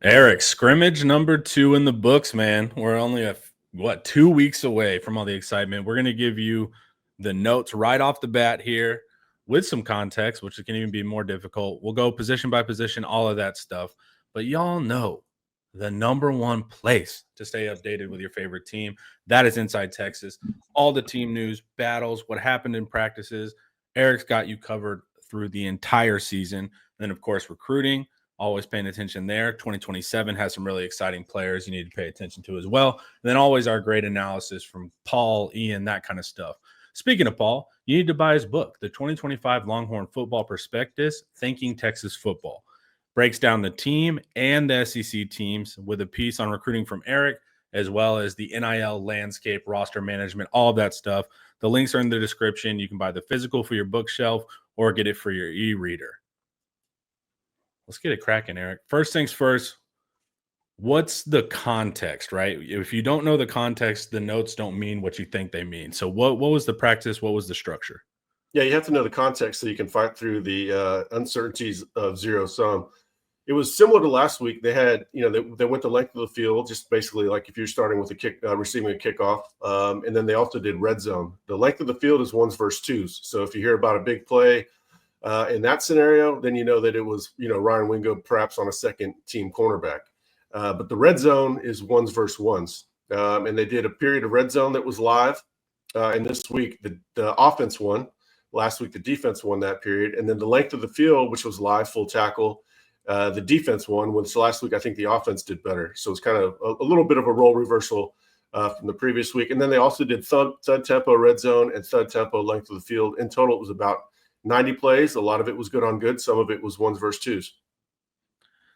Eric, scrimmage number 2 in the books, man. We're only 2 weeks away from all the excitement. We're going to give you the notes right off the bat here with some context, which can even be more difficult. We'll go position by position, all of that stuff. But y'all know the number one place to stay updated with your favorite team, that is Inside Texas. All the team news, battles, what happened in practices. Eric's got you covered through the entire season. And then, of course, recruiting. Always paying attention there. 2027 has some really exciting players you need to pay attention to as well. And then always our great analysis from Paul, Ian, that kind of stuff. Speaking of Paul, you need to buy his book, the 2025 Longhorn Football Prospectus, Thinking Texas Football. Breaks down the team and the SEC teams with a piece on recruiting from Eric, as well as the NIL landscape, roster management, all of that stuff. The links are in the description. You can buy the physical for your bookshelf or get it for your e-reader. Let's get it cracking, Eric. First things first, what's the context, right? If you don't know the context, the notes don't mean what you think they mean. So what was the practice? What was the structure? Yeah, you have to know the context so you can fight through the uncertainties of zero sum. It was similar to last week. They had, they went the length of the field, just basically like if you're starting with a kick, receiving a kickoff. And then they also did red zone. The length of the field is ones versus twos. So if you hear about a big play, in that scenario, then you know that it was, Ryan Wingo perhaps on a second team cornerback. But the red zone is ones versus ones. And they did a period of red zone that was live. And this week, the offense won. Last week, the defense won that period. And then the length of the field, which was live, full tackle, the defense won. Which last week, I think the offense did better. So it's kind of a little bit of a role reversal from the previous week. And then they also did thud tempo red zone and thud tempo length of the field. In total, it was about 90 plays. A lot of it was good on good. Some of it was ones versus twos.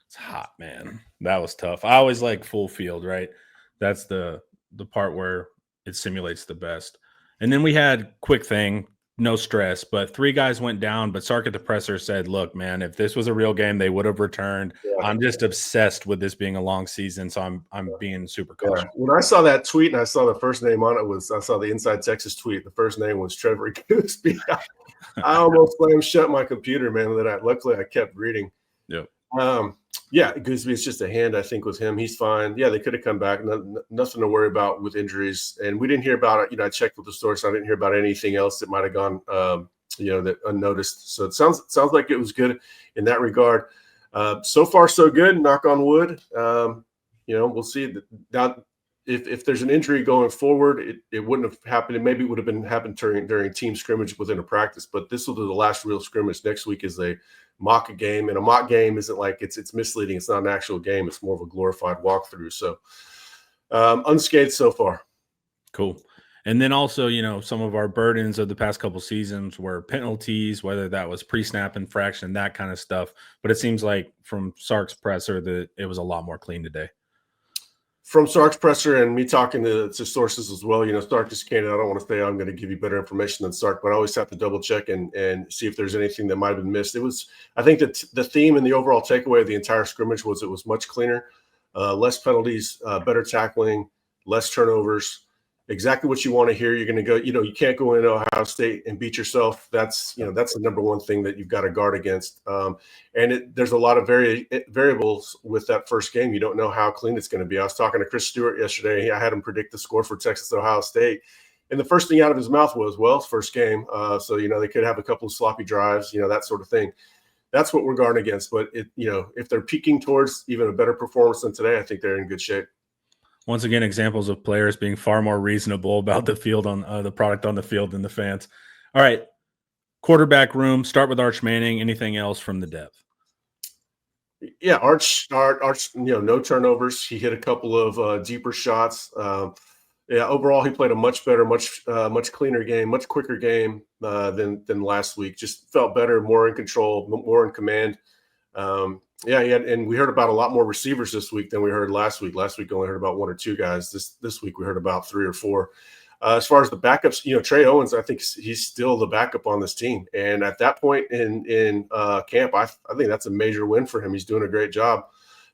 It's hot, man. That was tough. I always like full field, right? That's the part where it simulates the best. And then we had quick thing, no stress, but 3 guys went down. But Sark at the presser said, look, man, if this was a real game, they would have returned. Yeah. I'm just obsessed with this being a long season. So I'm being super cautious. Yeah. When I saw that tweet and I saw the first name on it I saw the Inside Texas tweet. The first name was Trevor Gooseby. I almost slammed shut my computer, man. Luckily I kept reading. Yep. Yeah, Gooseby is just a hand, I think, with him. He's fine. Yeah, they could have come back. Nothing to worry about with injuries. And we didn't hear about it. I checked with the source. I didn't hear about anything else that might have gone, that unnoticed. So it sounds like it was good in that regard. So far, so good. Knock on wood. We'll see. If there's an injury going forward, it wouldn't have happened. Maybe it would have happened during team scrimmage within a practice. But this will be the last real scrimmage. Next week is a mock game, and a mock game isn't like it's misleading. It's not an actual game. It's more of a glorified walkthrough. So unscathed so far. Cool. And then also, some of our burdens of the past couple seasons were penalties, whether that was pre-snap infraction, that kind of stuff. But it seems like from Sark's presser that it was a lot more clean today. From Sark's presser and me talking to sources as well, Sark is candid. I don't want to say I'm going to give you better information than Sark, but I always have to double check and see if there's anything that might have been missed. I think that the theme and the overall takeaway of the entire scrimmage was it was much cleaner, less penalties, better tackling, less turnovers. Exactly what you want to hear. You're going to go, you can't go into Ohio State and beat yourself. That's the number one thing that you've got to guard against. There's a lot of variables with that first game. You don't know how clean it's going to be. I was talking to Chris Stewart yesterday. I had him predict the score for Texas Ohio State. And the first thing out of his mouth was, well, it's first game. So, they could have a couple of sloppy drives, that sort of thing. That's what we're guarding against. But, if they're peaking towards even a better performance than today, I think they're in good shape. Once again, examples of players being far more reasonable about the field on the product on the field than the fans. All right, quarterback room. Start with Arch Manning. Anything else from the depth? Yeah, Arch. No turnovers. He hit a couple of deeper shots. Overall, he played a much better, much cleaner game, much quicker game than last week. Just felt better, more in control, more in command. And we heard about a lot more receivers this week than we heard last week. Last week only heard about 1 or 2 guys. This week we heard about 3 or 4. As far as the backups, Trey Owens, I think he's still the backup on this team. And at that point in camp, I think that's a major win for him. He's doing a great job.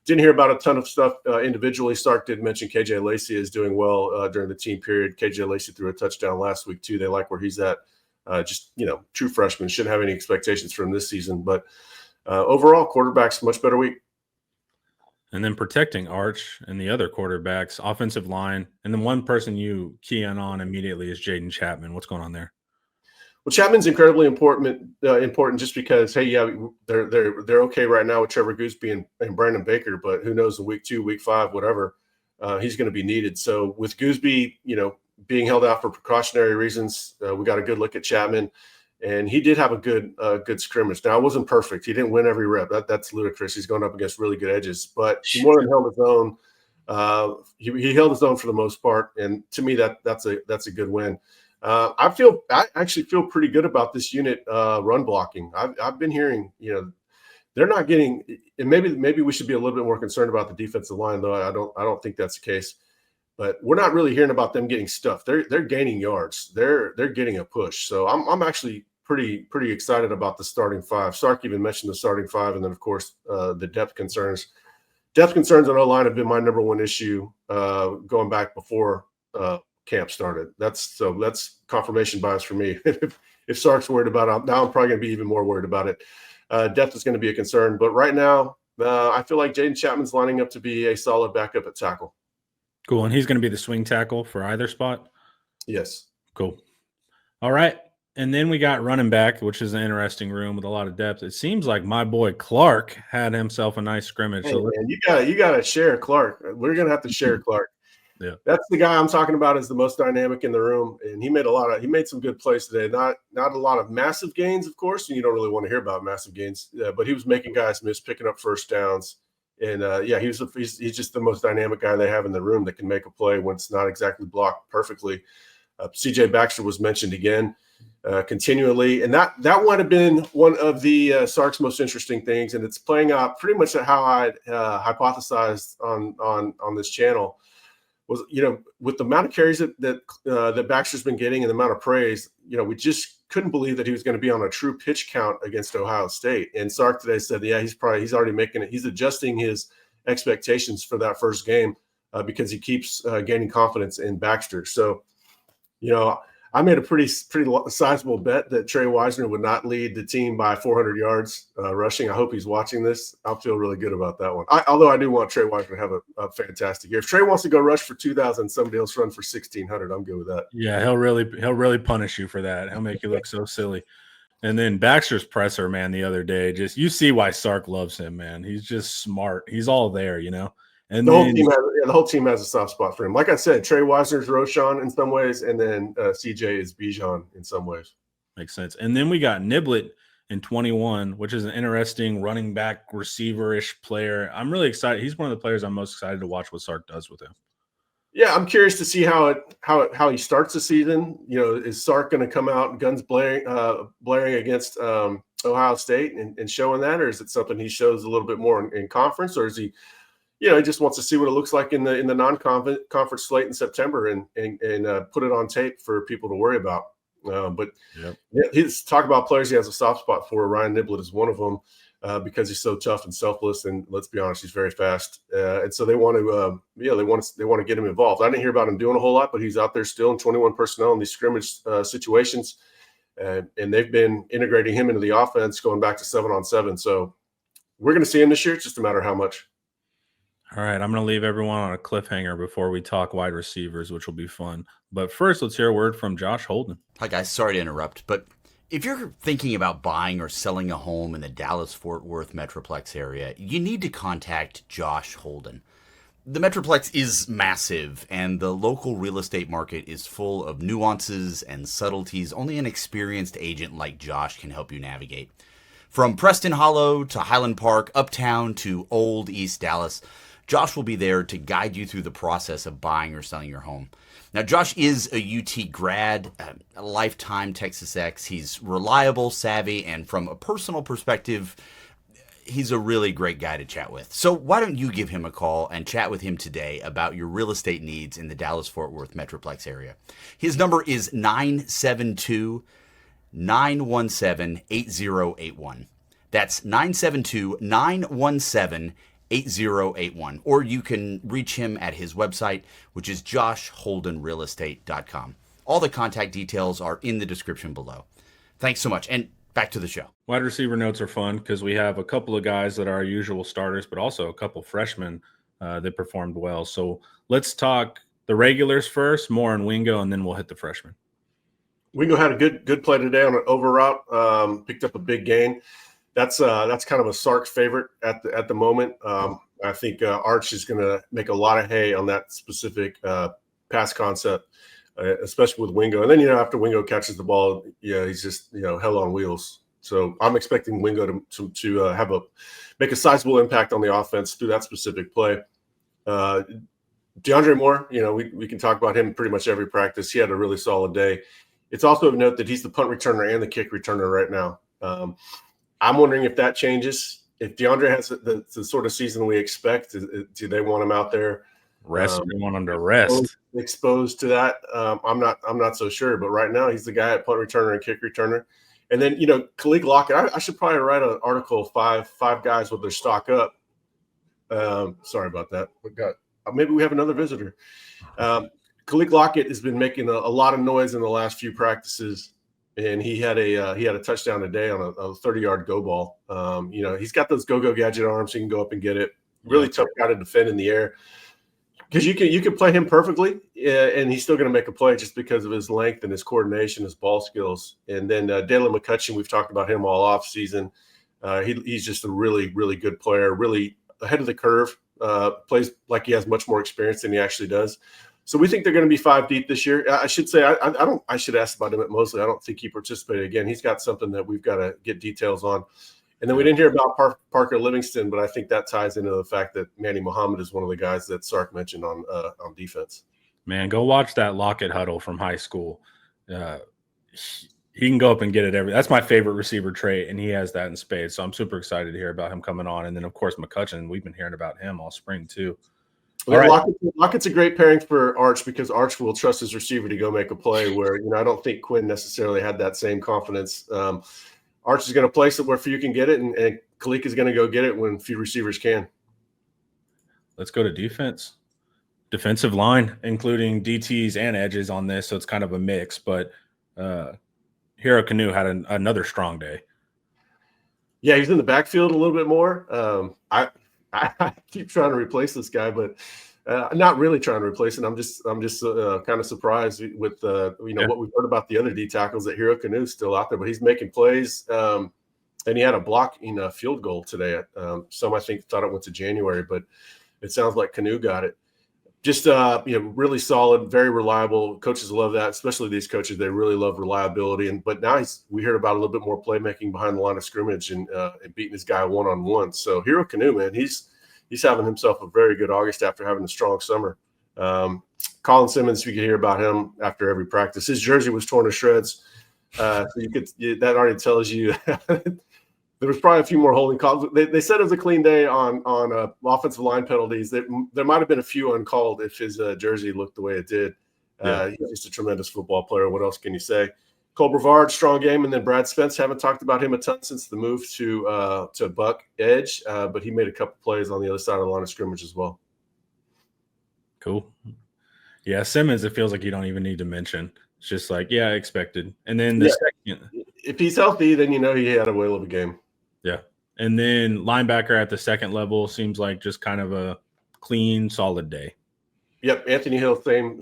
Didn't hear about a ton of stuff individually. Stark did mention KJ Lacey is doing well during the team period. KJ Lacey threw a touchdown last week too. They like where he's at. True freshman. Shouldn't have any expectations for him this season, but overall, quarterback's much better week. And then protecting Arch and the other quarterbacks, offensive line, and then one person you key in on immediately is Jaden Chapman. What's going on there? Well, Chapman's incredibly important just because, hey, yeah, they're okay right now with Trevor Gooseby and Brandon Baker, but who knows in week 2, week 5, whatever, he's going to be needed. So with Gooseby, being held out for precautionary reasons, we got a good look at Chapman, and he did have a good scrimmage. Now, it wasn't perfect. He didn't win every rep. That's ludicrous. He's going up against really good edges, but he more than held his own. He held his own for the most part, and to me, that's a good win. I actually feel pretty good about this unit run blocking. I've been hearing, they're not getting, and maybe we should be a little bit more concerned about the defensive line, though I don't think that's the case. But we're not really hearing about them getting stuffed. They're gaining yards. They're getting a push. So I'm actually pretty excited about the starting 5. Sark even mentioned the starting 5, and then of course the depth concerns. Depth concerns on O-line have been my number one issue going back before camp started. That's confirmation bias for me. If Sark's worried about it, now I'm probably going to be even more worried about it. Depth is going to be a concern, but right now I feel like Jaden Chapman's lining up to be a solid backup at tackle. Cool, and he's going to be the swing tackle for either spot? Yes. Cool. All right, and then we got running back, which is an interesting room with a lot of depth. It seems like my boy Clark had himself a nice scrimmage. Hey, man, you got to share Clark. We're going to have to share Clark. Yeah, that's the guy I'm talking about as the most dynamic in the room, and he made some good plays today. Not a lot of massive gains, of course, and you don't really want to hear about massive gains, but he was making guys miss, picking up first downs, and he's just the most dynamic guy they have in the room that can make a play when it's not exactly blocked perfectly. CJ Baxter was mentioned again continually, and that might have been one of the Sark's most interesting things, and it's playing out pretty much how I hypothesized on this channel. Was, with the amount of carries that Baxter's been getting and the amount of praise, we just couldn't believe that he was going to be on a true pitch count against Ohio State. And Sark today said, yeah, he's already making it. He's adjusting his expectations for that first game because he keeps gaining confidence in Baxter. So, I made a pretty sizable bet that Trey Wisner would not lead the team by 400 yards rushing. I hope he's watching this. I'll feel really good about that one. Although I do want Trey Wisner to have a fantastic year. If Trey wants to go rush for 2,000 and somebody else run for 1,600, I'm good with that. Yeah, he'll really punish you for that. He'll make you look so silly. And then Baxter's presser, man, the other day, just you see why Sark loves him, man. He's just smart. He's all there, And the whole team has a soft spot for him. Like I said, Trey Wisner's Roshan in some ways, and then CJ is Bijan in some ways. Makes sense. And then we got Niblett in 21, which is an interesting running back receiver-ish player. I'm really excited. He's one of the players I'm most excited to watch what Sark does with him. Yeah, I'm curious to see how he starts the season. Is Sark going to come out guns blaring against Ohio State and showing that, or is it something he shows a little bit more in conference, or is he? He just wants to see what it looks like in the non-conference slate in September and put it on tape for people to worry about. But he's talk about players he has a soft spot for. Ryan Niblett is one of them because he's so tough and selfless, and let's be honest, he's very fast. And so they want to get him involved. I didn't hear about him doing a whole lot, but he's out there still in 21 personnel in these scrimmage situations, and they've been integrating him into the offense going back to 7-on-7. So we're going to see him this year. It's just a matter of how much. All right, I'm going to leave everyone on a cliffhanger before we talk wide receivers, which will be fun. But first, let's hear a word from Josh Holden. Hi, guys. Sorry to interrupt, but if you're thinking about buying or selling a home in the Dallas-Fort Worth Metroplex area, you need to contact Josh Holden. The Metroplex is massive, and the local real estate market is full of nuances and subtleties only an experienced agent like Josh can help you navigate. From Preston Hollow to Highland Park, Uptown to Old East Dallas, Josh will be there to guide you through the process of buying or selling your home. Now, Josh is a UT grad, a lifetime Texas X. He's reliable, savvy, and from a personal perspective, he's a really great guy to chat with. So why don't you give him a call and chat with him today about your real estate needs in the Dallas-Fort Worth Metroplex area. His number is 972-917-8081. That's 972-917-8081. Or you can reach him at his website, which is joshholdenrealestate.com. All the contact details are in the description below. Thanks so much. And back to the show. Wide receiver notes are fun because we have a couple of guys that are our usual starters, but also a couple freshmen that performed well. So let's talk the regulars first, Moore and Wingo, and then we'll hit the freshmen. Wingo had a good play today on an over route, picked up a big gain. That's kind of a Sark favorite at the moment. I think Arch is going to make a lot of hay on that specific pass concept, especially with Wingo. And then, after Wingo catches the ball, he's just, hell on wheels. So I'm expecting Wingo to make a sizable impact on the offense through that specific play. DeAndre Moore, we can talk about him pretty much every practice. He had a really solid day. It's also of note that he's the punt returner and the kick returner right now. I'm wondering if that changes. If DeAndre has the sort of season we expect, do they want him out there? They want him to rest. Exposed to that. I'm not so sure. But right now, he's the guy at punt returner and kick returner. And then, Khalid Lockett, I should probably write an article, five guys with their stock up. Sorry about that. Maybe we have another visitor. Khalid Lockett has been making a lot of noise in the last few practices, and he had a touchdown today on a 30-yard go ball. He's got those go gadget arms. He can go up and get it. Really tough guy to defend in the air because you can play him perfectly, and he's still going to make a play just because of his length and his coordination, his ball skills. And then Dalen McCutcheon, we've talked about him all off season. He's just a really, really good player, really ahead of the curve. Plays like he has much more experience than he actually does. So we think they're going to be 5 deep this year. I should say I should ask about him at Mosley. I don't think he participated again. He's got something that we've got to get details on. And then we didn't hear about Parker Livingston, but I think that ties into the fact that Manny Muhammad is one of the guys that Sark mentioned on defense. Man, go watch that Lockett huddle from high school. He can go up and get it that's my favorite receiver trait, and he has that in spades. So I'm super excited to hear about him coming on. And then, of course, McCutcheon, we've been hearing about him all spring too. All right. Lockett's a great pairing for Arch because Arch will trust his receiver to go make a play where, I don't think Quinn necessarily had that same confidence. Arch is going to place it where few can get it, and Khalid is going to go get it when few receivers can. Let's go to defense. Defensive line, including DTs and edges on this, so it's kind of a mix. But Hero Canoe had another strong day. Yeah, he's in the backfield a little bit more. I keep trying to replace this guy, but not really trying to replace it. I'm just kind of surprised with what we've heard about the other D tackles that Hero Canoe is still out there, but he's making plays. And he had a block in a field goal today. Some I think thought it went to January, but it sounds like Canoe got it. Just really solid, very reliable. Coaches love that, especially these coaches. They really love reliability. But now we heard about a little bit more playmaking behind the line of scrimmage and beating his guy one-on-one. So Hero Canoe, man, he's having himself a very good August after having a strong summer. Colin Simmons, you can hear about him after every practice. His jersey was torn to shreds. So that already tells you there was probably a few more holding calls. They said it was a clean day on offensive line penalties. There might have been a few uncalled if his jersey looked the way it did. He's just a tremendous football player. What else can you say? Cole Brevard, strong game, and then Brad Spence. Haven't talked about him a ton since the move to Buck Edge, but he made a couple plays on the other side of the line of scrimmage as well. Cool. Yeah, Simmons, it feels like you don't even need to mention. It's just like, I expected. And then the second. If he's healthy, then he had a whale of a game. Yeah. And then linebacker at the second level seems like just kind of a clean, solid day. Yep. Anthony Hill, same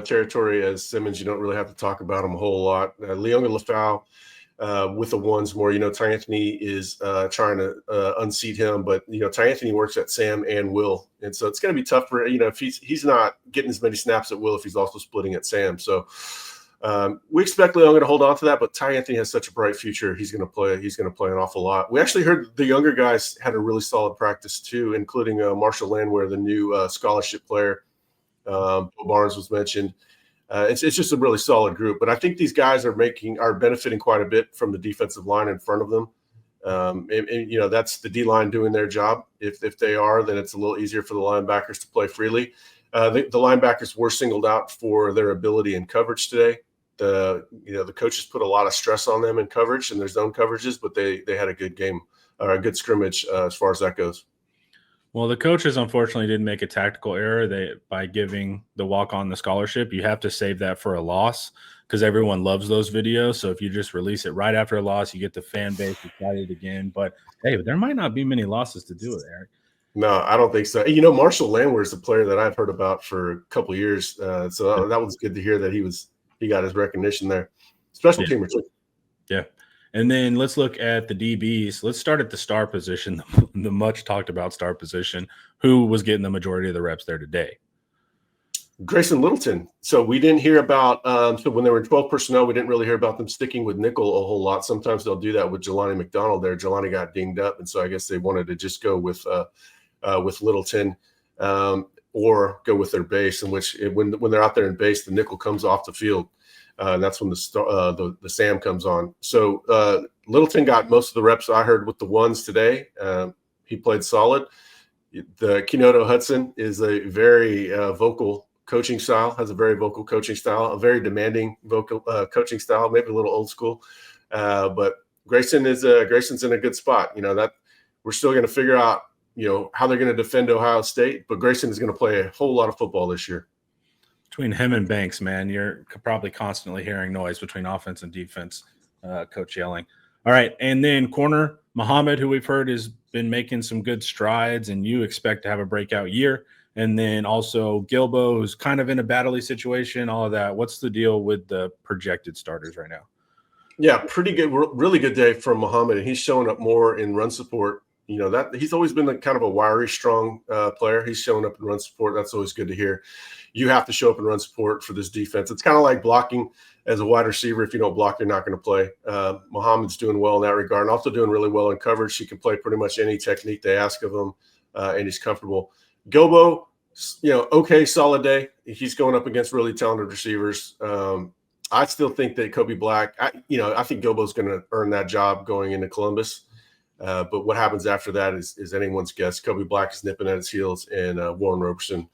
territory as Simmons. You don't really have to talk about him a whole lot. Leonga Lafau with the ones more, Ty Anthony is trying to unseat him, but, Ty Anthony works at Sam and Will. And so it's going to be tough for, if he's not getting as many snaps at Will if he's also splitting at Sam. So, we expect Leonga to hold on to that, but Ty Anthony has such a bright future. He's going to play an awful lot. We actually heard the younger guys had a really solid practice too, including Marshall Landwehr, the new scholarship player. Bill Barnes was mentioned. It's just a really solid group, but I think these guys are benefiting quite a bit from the defensive line in front of them. And that's the D line doing their job. If they are, then it's a little easier for the linebackers to play freely. The linebackers were singled out for their ability in coverage today. The coaches put a lot of stress on them in coverage and their zone coverages, but they had a good game or a good scrimmage as far as that goes. Well, the coaches unfortunately did make a tactical error. By giving the walk-on the scholarship, you have to save that for a loss because everyone loves those videos. So if you just release it right after a loss, you get the fan base excited again. But hey, there might not be many losses to do it, Eric. No, I don't think so. Marshall Landwehr is a player that I've heard about for a couple of years. So that was good to hear that he got his recognition there. Special teamer too. Yeah. And then let's look at the DBs. Let's start at the star position, the much talked about star position. Who was getting the majority of the reps there today? Grayson Littleton. So we didn't hear about so when they were in 12 personnel, we didn't really hear about them sticking with nickel a whole lot. Sometimes they'll do that with Jelani McDonald there. Jelani got dinged up, and so I guess they wanted to just go with Littleton or go with their base, in which when they're out there in base, the nickel comes off the field. And that's when the Sam comes on. So Littleton got most of the reps I heard with the ones today. He played solid. The Kenoto Hudson is a very vocal coaching style, has a very vocal coaching style, a very demanding vocal coaching style, maybe a little old school. But Grayson's in a good spot. That we're still going to figure out, how they're going to defend Ohio State, but Grayson is going to play a whole lot of football this year. Between him and Banks, man, you're probably constantly hearing noise between offense and defense, coach yelling. All right, and then corner, Muhammad, who we've heard has been making some good strides, and you expect to have a breakout year. And then also Gilbo, who's kind of in a battley situation, all of that. What's the deal with the projected starters right now? Yeah, pretty good, really good day from Muhammad, and he's showing up more in run support. That he's always been kind of a wiry, strong player. He's showing up in run support. That's always good to hear. You have to show up in run support for this defense. It's kind of like blocking as a wide receiver. If you don't block, you're not going to play. Muhammad's doing well in that regard, and also doing really well in coverage. He can play pretty much any technique they ask of him, and he's comfortable. Gilbo, okay, solid day. He's going up against really talented receivers. I still think that Kobe Black, I think Gilbo's going to earn that job going into Columbus. But what happens after that is anyone's guess. Kobe Black is nipping at his heels, and Warren Roberson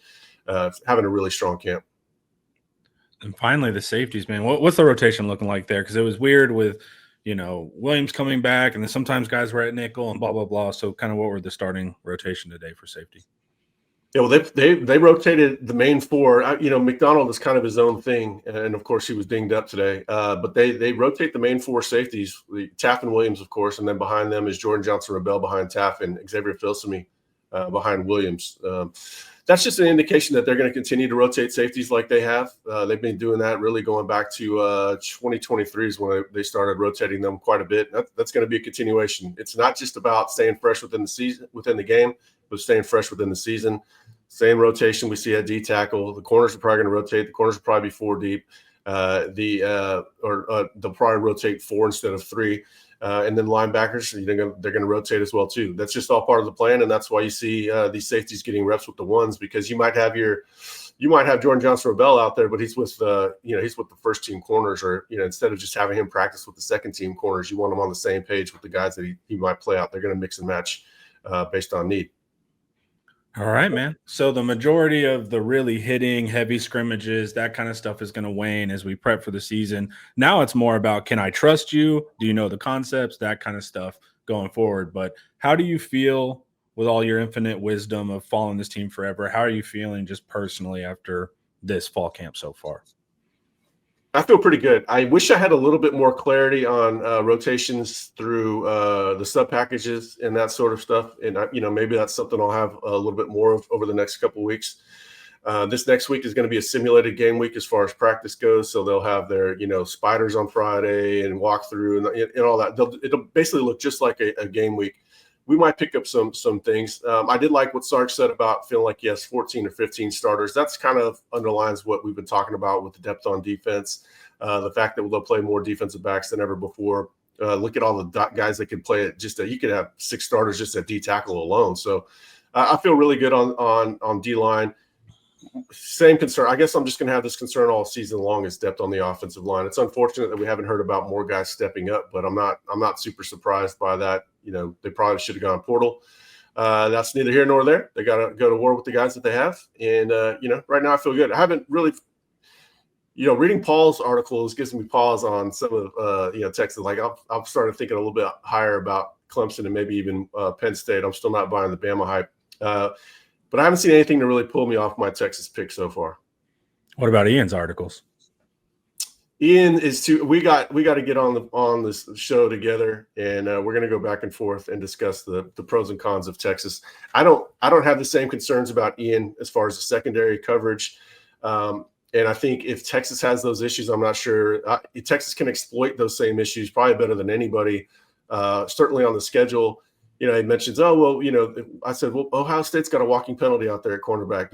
having a really strong camp. And finally, the safeties, man. What's the rotation looking like there? Because it was weird with, Williams coming back, and then sometimes guys were at nickel and blah, blah, blah. So kind of what were the starting rotation today for safety? Yeah, well, they rotated the main four. McDonald is kind of his own thing, and of course he was dinged up today. But they rotate the main four safeties, Taff and Williams, of course, and then behind them is Jordan Johnson-Rebel behind Taff and Xavier Filsaime behind Williams. That's just an indication that they're going to continue to rotate safeties like they have. They've been doing that really going back to 2023 is when they started rotating them quite a bit. That's going to be a continuation. It's not just about staying fresh within the game, but staying fresh within the season. Same rotation we see at D tackle. The corners are probably going to rotate. The corners will probably be 4 deep. They'll probably rotate 4 instead of 3. And then linebackers, they're going to rotate as well too. That's just all part of the plan, and that's why you see these safeties getting reps with the ones, because you might have Jordan Johnson-Rebel out there, but he's with the first team corners, or instead of just having him practice with the second team corners, you want him on the same page with the guys that he might play out. They're going to mix and match based on need. All right, man. So the majority of the really hitting heavy scrimmages, that kind of stuff is going to wane as we prep for the season. Now it's more about, can I trust you? Do you know the concepts? That kind of stuff going forward. But how do you feel with all your infinite wisdom of following this team forever? How are you feeling just personally after this fall camp so far? I feel pretty good. I wish I had a little bit more clarity on rotations through the sub packages and that sort of stuff. And maybe that's something I'll have a little bit more of over the next couple of weeks. This next week is going to be a simulated game week as far as practice goes. So they'll have their spiders on Friday and walkthrough and all that. It'll basically look just like a game week. We might pick up some things. I did like what Sarge said about feeling like he has 14 or 15 starters. That's kind of underlines what we've been talking about with the depth on defense, the fact that they'll play more defensive backs than ever before. Look at all the guys that can play it. You could have 6 starters just at D tackle alone. So I feel really good on D line. Same concern. I guess I'm just going to have this concern all season long is depth on the offensive line. It's unfortunate that we haven't heard about more guys stepping up, but I'm not super surprised by that. They probably should have gone portal. That's neither here nor there. They got to go to war with the guys that they have. And, right now I feel good. I haven't really, reading Paul's articles gives me pause on some of, Texas. Like I've started thinking a little bit higher about Clemson and maybe even Penn State. I'm still not buying the Bama hype. But I haven't seen anything to really pull me off my Texas pick so far. What about Ian's articles? Ian is too. We got to get on this show together, and we're going to go back and forth and discuss the pros and cons of Texas. I don't have the same concerns about Ian as far as the secondary coverage, and I think if Texas has those issues, I'm not sure Texas can exploit those same issues probably better than anybody. Certainly on the schedule. He mentions, oh, well, I said, well, Ohio State's got a walking penalty out there at cornerback.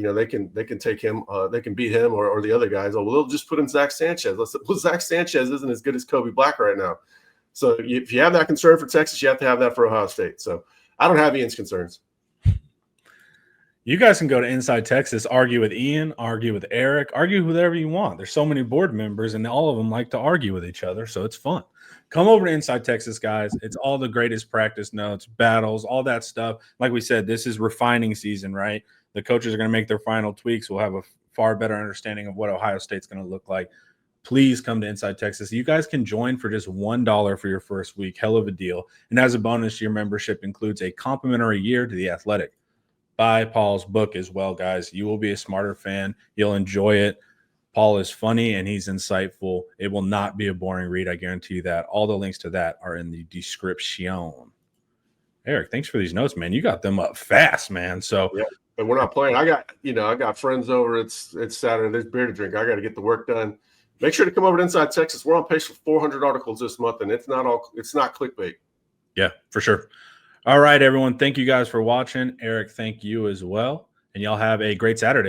They can take him, they can beat him or the other guys. Oh, well, they'll just put in Zach Sanchez. Well, Zach Sanchez isn't as good as Kobe Black right now. So if you have that concern for Texas, you have to have that for Ohio State. So I don't have Ian's concerns. You guys can go to Inside Texas, argue with Ian, argue with Eric, argue with whatever you want. There's so many board members, and all of them like to argue with each other, so it's fun. Come over to Inside Texas, guys. It's all the greatest practice notes, battles, all that stuff. Like we said, this is refining season, right? The coaches are going to make their final tweaks. We'll have a far better understanding of what Ohio State's going to look like. Please come to Inside Texas. You guys can join for just $1 for your first week. Hell of a deal. And as a bonus, your membership includes a complimentary year to The Athletic. Buy Paul's book as well, guys. You will be a smarter fan. You'll enjoy it. Paul is funny and he's insightful. It will not be a boring read. I guarantee you that. All the links to that are in the description. Eric, thanks for these notes, man. You got them up fast, man. So yeah, but we're not playing. I got friends over. It's Saturday. There's beer to drink. I got to get the work done. Make sure to come over to Inside Texas. We're on pace for 400 articles this month, and it's not clickbait. Yeah, for sure. All right, everyone. Thank you guys for watching. Eric, thank you as well. And y'all have a great Saturday.